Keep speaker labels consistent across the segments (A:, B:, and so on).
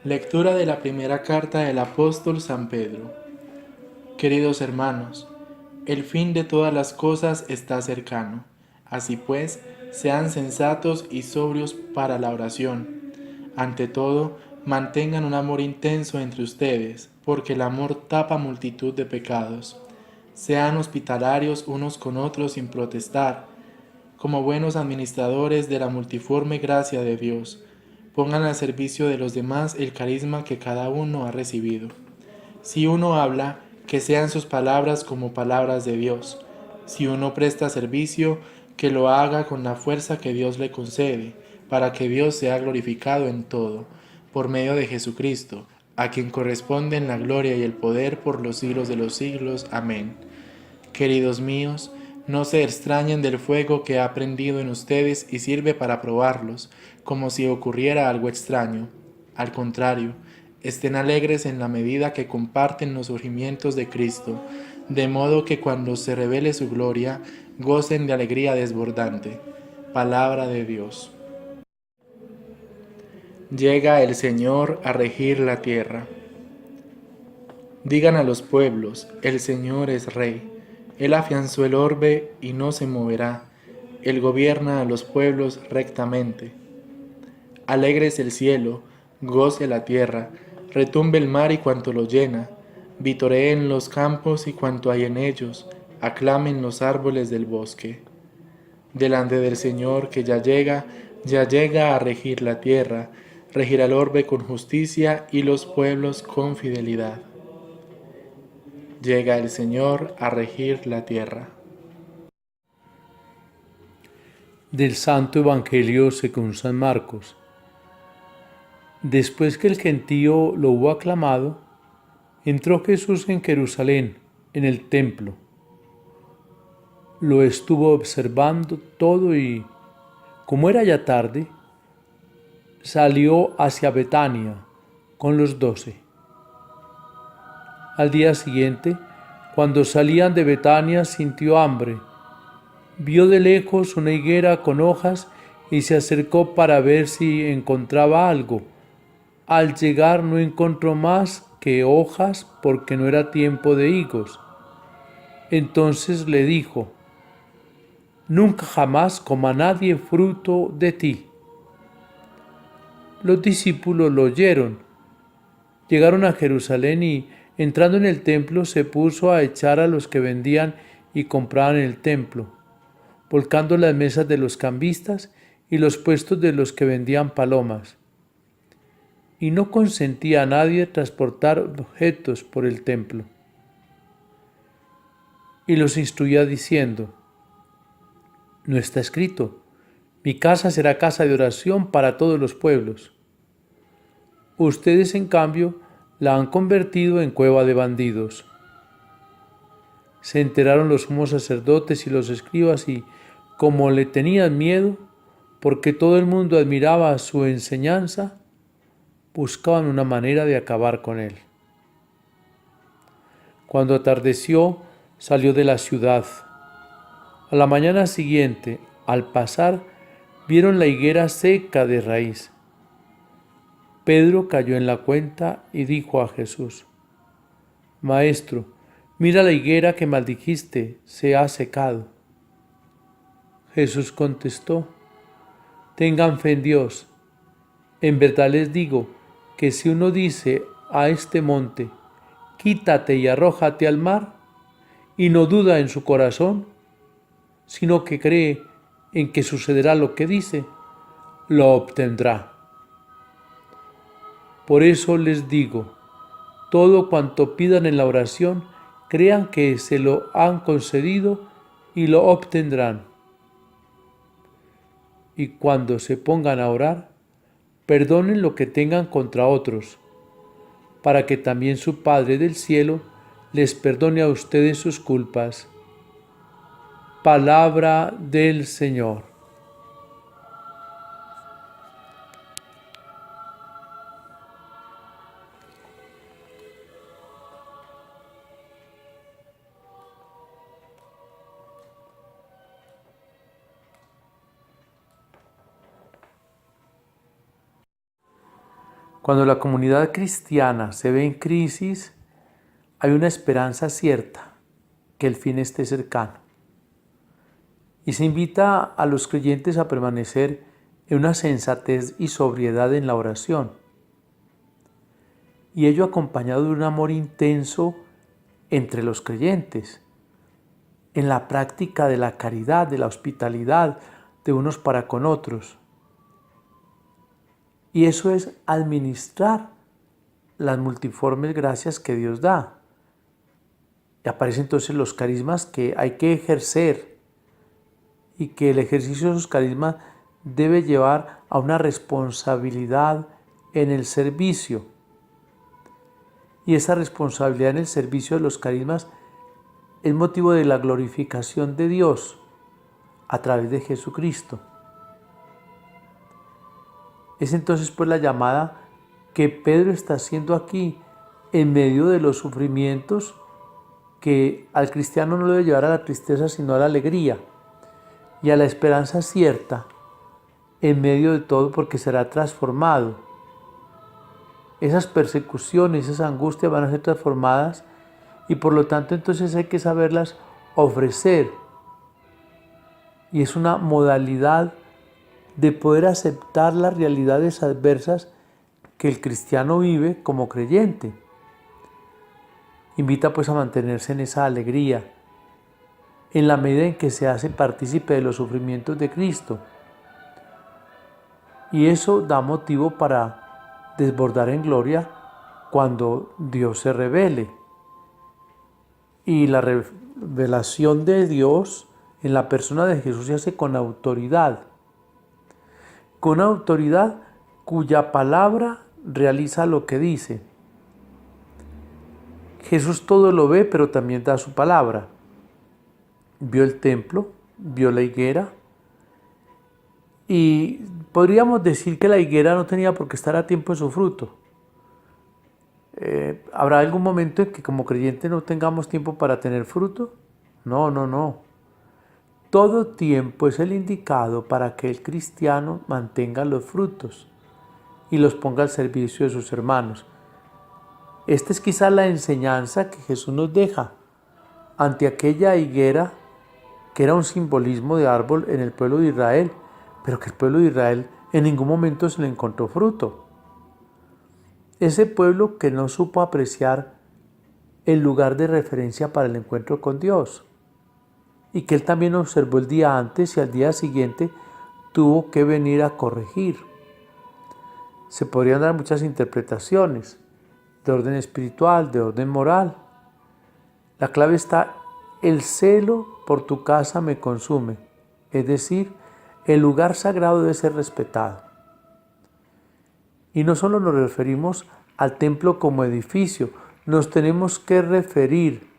A: Lectura de la primera carta del apóstol San Pedro. Queridos hermanos, el fin de todas las cosas está cercano. Así pues, sean sensatos y sobrios para la oración. Ante todo, mantengan un amor intenso entre ustedes, porque el amor tapa multitud de pecados. Sean hospitalarios unos con otros sin protestar, como buenos administradores de la multiforme gracia de Dios. Pongan al servicio de los demás el carisma que cada uno ha recibido. Si uno habla, que sean sus palabras como palabras de Dios. Si uno presta servicio, que lo haga con la fuerza que Dios le concede, para que Dios sea glorificado en todo, por medio de Jesucristo, a quien corresponden la gloria y el poder por los siglos de los siglos. Amén. Queridos míos, no se extrañen del fuego que ha prendido en ustedes y sirve para probarlos, como si ocurriera algo extraño. Al contrario, estén alegres en la medida que comparten los sufrimientos de Cristo, de modo que cuando se revele su gloria, gocen de alegría desbordante. Palabra de Dios. Llega el Señor a regir la tierra. Digan a los pueblos, el Señor es Rey. Él afianzó el orbe y no se moverá. Él gobierna a los pueblos rectamente. Alegres el cielo, goce la tierra, retumbe el mar y cuanto lo llena, vitoreen los campos y cuanto hay en ellos, aclamen los árboles del bosque. Delante del Señor que ya llega a regir la tierra, regirá el orbe con justicia y los pueblos con fidelidad. Llega el Señor a regir la tierra.
B: Del Santo Evangelio según San Marcos. Después que el gentío lo hubo aclamado, entró Jesús en Jerusalén, en el templo. Lo estuvo observando todo y, como era ya tarde, salió hacia Betania con los 12. Al día siguiente, cuando salían de Betania, sintió hambre. Vio de lejos una higuera con hojas y se acercó para ver si encontraba algo. Al llegar no encontró más que hojas porque no era tiempo de higos. Entonces le dijo: nunca jamás coma nadie fruto de ti. Los discípulos lo oyeron. Llegaron a Jerusalén y, entrando en el templo, se puso a echar a los que vendían y compraban en el templo, volcando las mesas de los cambistas y los puestos de los que vendían palomas. Y no consentía a nadie transportar objetos por el templo. Y los instruía diciendo: no está escrito, mi casa será casa de oración para todos los pueblos. Ustedes, en cambio, la han convertido en cueva de bandidos. Se enteraron los sumos sacerdotes y los escribas y, como le tenían miedo, porque todo el mundo admiraba su enseñanza, buscaban una manera de acabar con él. Cuando atardeció, salió de la ciudad. A la mañana siguiente, al pasar, vieron la higuera seca de raíz. Pedro cayó en la cuenta y dijo a Jesús: Maestro, mira la higuera que maldijiste, se ha secado. Jesús contestó: tengan fe en Dios. En verdad les digo que si uno dice a este monte, quítate y arrójate al mar, y no duda en su corazón, sino que cree en que sucederá lo que dice, lo obtendrá. Por eso les digo, todo cuanto pidan en la oración, crean que se lo han concedido y lo obtendrán. Y cuando se pongan a orar, perdonen lo que tengan contra otros, para que también su Padre del cielo les perdone a ustedes sus culpas. Palabra del Señor. Cuando la comunidad cristiana se ve en crisis, hay una esperanza cierta, que el fin esté cercano. Y se invita a los creyentes a permanecer en una sensatez y sobriedad en la oración. Y ello acompañado de un amor intenso entre los creyentes, en la práctica de la caridad, de la hospitalidad de unos para con otros. Y eso es administrar las multiformes gracias que Dios da. Y aparecen entonces los carismas que hay que ejercer y que el ejercicio de esos carismas debe llevar a una responsabilidad en el servicio. Y esa responsabilidad en el servicio de los carismas es motivo de la glorificación de Dios a través de Jesucristo. Es entonces pues la llamada que Pedro está haciendo aquí en medio de los sufrimientos, que al cristiano no lo debe llevar a la tristeza sino a la alegría y a la esperanza cierta en medio de todo, porque será transformado. Esas persecuciones, esas angustias van a ser transformadas y por lo tanto entonces hay que saberlas ofrecer. Y es una modalidad de poder aceptar las realidades adversas que el cristiano vive como creyente. Invita pues a mantenerse en esa alegría, en la medida en que se hace partícipe de los sufrimientos de Cristo. Y eso da motivo para desbordar en gloria cuando Dios se revele. Y la revelación de Dios en la persona de Jesús se hace con autoridad cuya palabra realiza lo que dice. Jesús todo lo ve, pero también da su palabra. Vio el templo, vio la higuera, y podríamos decir que la higuera no tenía por qué estar a tiempo en su fruto. ¿Habrá algún momento en que como creyente no tengamos tiempo para tener fruto? No. Todo tiempo es el indicado para que el cristiano mantenga los frutos y los ponga al servicio de sus hermanos. Esta es quizá la enseñanza que Jesús nos deja ante aquella higuera que era un simbolismo de árbol en el pueblo de Israel, pero que el pueblo de Israel en ningún momento se le encontró fruto. Ese pueblo que no supo apreciar el lugar de referencia para el encuentro con Dios, y que él también observó el día antes y al día siguiente tuvo que venir a corregir. Se podrían dar muchas interpretaciones de orden espiritual, de orden moral. La clave está: el celo por tu casa me consume, es decir, el lugar sagrado debe ser respetado. Y no solo nos referimos al templo como edificio, nos tenemos que referir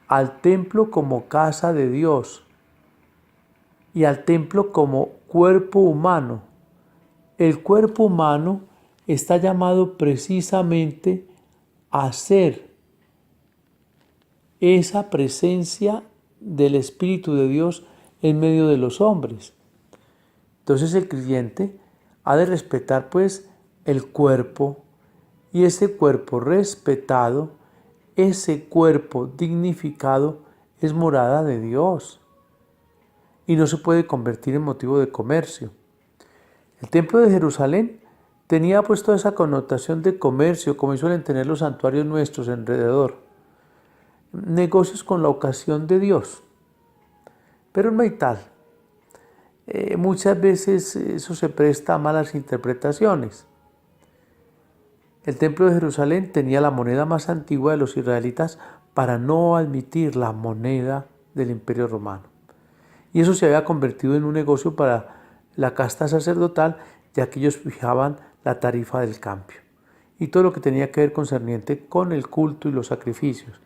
B: al templo como casa de Dios y al templo como cuerpo humano. El cuerpo humano está llamado precisamente a ser esa presencia del Espíritu de Dios en medio de los hombres. Entonces el creyente ha de respetar pues el cuerpo, y ese cuerpo respetado, ese cuerpo dignificado es morada de Dios y no se puede convertir en motivo de comercio. El templo de Jerusalén tenía pues toda esa connotación de comercio, como suelen tener los santuarios nuestros alrededor. Negocios con la ocasión de Dios. Pero no hay tal. Muchas veces eso se presta a malas interpretaciones. El templo de Jerusalén tenía la moneda más antigua de los israelitas para no admitir la moneda del Imperio Romano. Y eso se había convertido en un negocio para la casta sacerdotal, ya que ellos fijaban la tarifa del cambio y todo lo que tenía que ver concerniente con el culto y los sacrificios.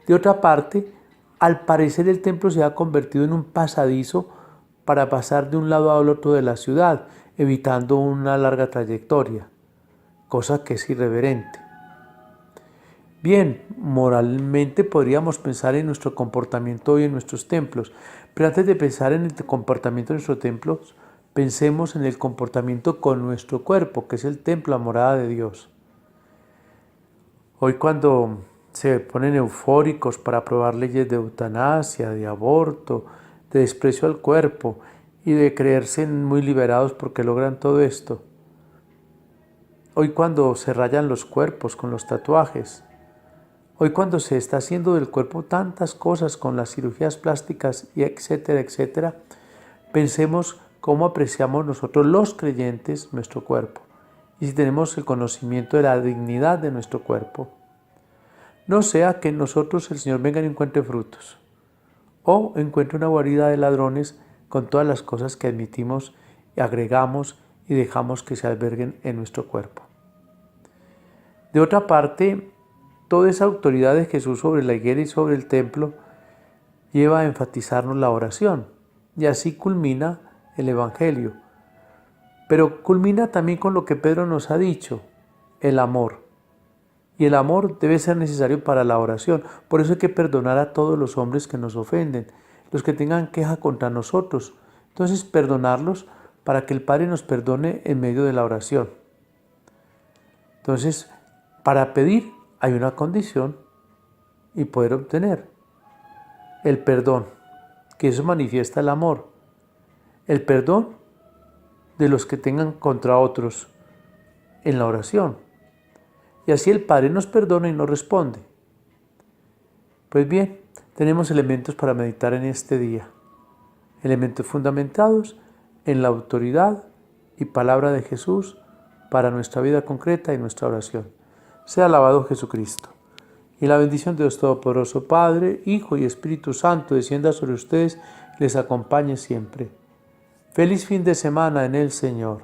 B: De otra parte, al parecer el templo se ha convertido en un pasadizo para pasar de un lado al otro de la ciudad, evitando una larga trayectoria, cosa que es irreverente. Bien, moralmente podríamos pensar en nuestro comportamiento hoy en nuestros templos, pero antes de pensar en el comportamiento de nuestros templos, pensemos en el comportamiento con nuestro cuerpo, que es el templo, la morada de Dios. Hoy cuando se ponen eufóricos para aprobar leyes de eutanasia, de aborto, de desprecio al cuerpo y de creerse muy liberados porque logran todo esto. Hoy cuando se rayan los cuerpos con los tatuajes. Hoy cuando se está haciendo del cuerpo tantas cosas con las cirugías plásticas y etcétera, etcétera, pensemos cómo apreciamos nosotros los creyentes nuestro cuerpo y si tenemos el conocimiento de la dignidad de nuestro cuerpo. No sea que en nosotros el Señor venga y encuentre frutos o encuentre una guarida de ladrones con todas las cosas que admitimos, agregamos y dejamos que se alberguen en nuestro cuerpo. De otra parte, toda esa autoridad de Jesús sobre la higuera y sobre el templo lleva a enfatizarnos la oración y así culmina el Evangelio. Pero culmina también con lo que Pedro nos ha dicho, el amor. Y el amor debe ser necesario para la oración. Por eso hay que perdonar a todos los hombres que nos ofenden, los que tengan queja contra nosotros. Entonces perdonarlos para que el Padre nos perdone en medio de la oración. Entonces, para pedir hay una condición y poder obtener el perdón, que eso manifiesta el amor. El perdón de los que tengan contra otros en la oración. Y así el Padre nos perdona y nos responde. Pues bien, tenemos elementos para meditar en este día. Elementos fundamentados en la autoridad y palabra de Jesús para nuestra vida concreta y nuestra oración. Sea alabado Jesucristo. Y la bendición de Dios Todopoderoso, Padre, Hijo y Espíritu Santo, descienda sobre ustedes y les acompañe siempre. Feliz fin de semana en el Señor.